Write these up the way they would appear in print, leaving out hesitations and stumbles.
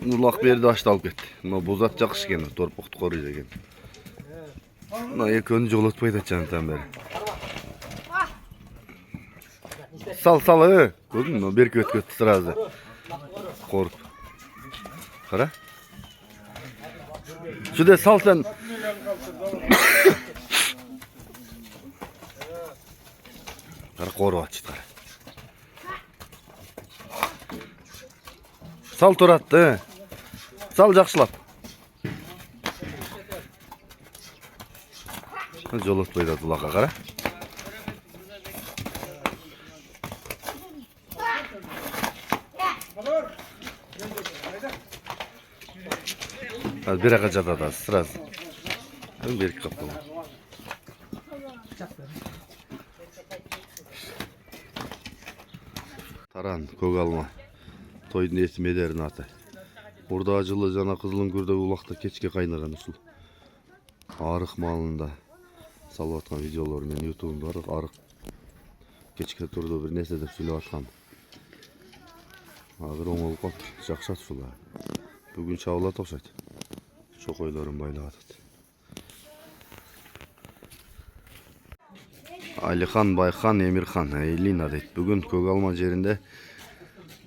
Ulaq berdi aştalып ketdi. Mына bozat жақсы екен, торпақты қорайды екен. Мына екеуін жолатпайды атжанытан бері. Сал, көрдің, мына беркі өтті сразу. Қорып. Қара. Шүде сал сен. Қара қорып атшыды қара. Сал тұратты. Сал жақшылап. Жолатпайды ұлаға қара. Bir ağa жатады сразу. Берік қапталы. Таран, көк алма. Тойдың есі медерін аты. Орда жылы жана қызылын көрді улақта кечке қайнаған ұсыл. Арық малында салып атқан видеолар мен ютубым бар. Арық кечке тұрды бір несе деп сөйлеп атқан. Азыр оңол қот, жақшат сұла. Бүгін шаула тоқшайды. Çokoyların baylağı atады. Aliхан, Байхан, Емирхан, Эйлина дейді. Бүгін Көгалма жерінде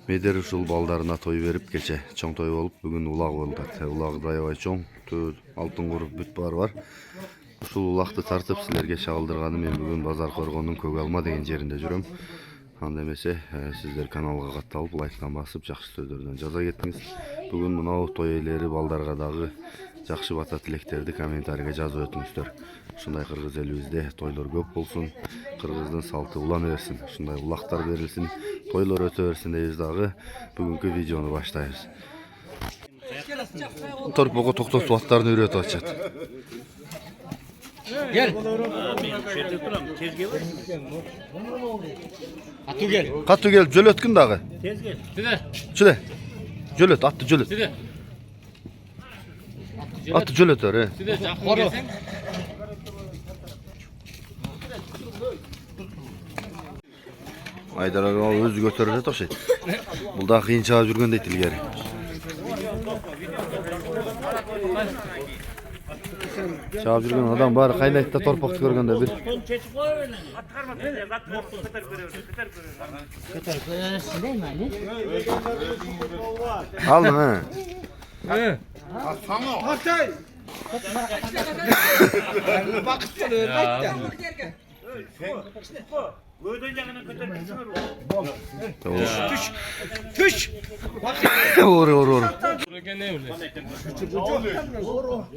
медер ұшыл балдарына той беріп кеше. Чоң той болып, бүгін улақ болды. Улақ дайбай чоң, алтын құрып бүт бар. Ұшыл улақты тартып сілерге шағылдырғаны мен бүгін Базар Қорғонның Көгалма деген жерінде жүрім. Демесе, сіздер каналға қатталып, лайктан басып, жақсы сөздерден жаза кеттіңіз. Бүгін мынау той иелері балдарға дағы жақсы бата тілектерді комментарийге жазып өтіңіздер. Шындай қырғыз елімізде тойлар көп болсын, қырғыздың салты улан берсін, шындай улақтар берілсін, тойлар өте берсін дейіз дағы бүгінгі видеоны баштайыз. Торпоға тоқтату аттарын үйреті атшады. Gel. Atı gel. Қатты келіп жөл өткін дағы. Tez gel. Шүде. Жөл өт, атты жөл өт. Атты жөл өтер. Айдар аға өзі көтеріле тоқшайды. Бұл да қиын шағып жүрген дейді ilgari. Шағып жүрген адам бары қайнайтта торпақты көргенде бір. Aldın ha? Tüş! Vur.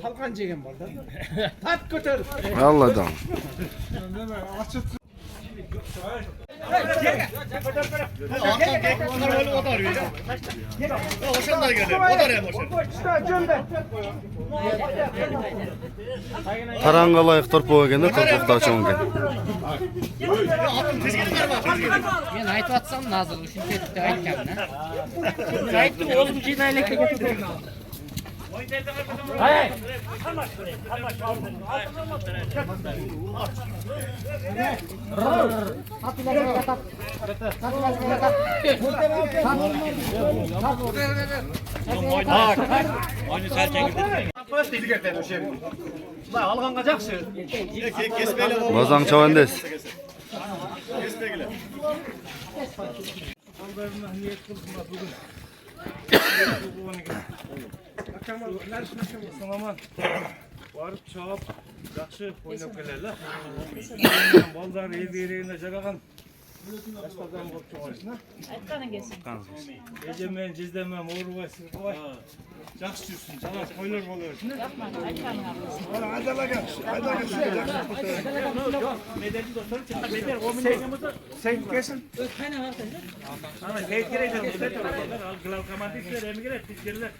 Halkan çeken var da. Tat götür. Allah'tan. Taranға лайық торпақ екенде торпақтар чоң екен. Мен айтып атсам назыр үшін кетті айтқанмын. Айттым олым жинайлы кетті. Alğanға жақсы. Базаң чавандес. Барып чаап, жақсы ойнап келелі. Балдар ел берегіне жараған жастардан болып жоғайсың. Айтқаның келсін. Ежемен, жездемен, орыбай, сырғыбай. Жақсы жүрсін, жаңа тойлар бола берсін. Рахмат, айтқаның ақылсын. Медерді достар, медер 10 деген болса, сәйт келсін. Қайна вақтан жүр? Сәйт керейді, главкомандистер, емгерет, тізгерлер.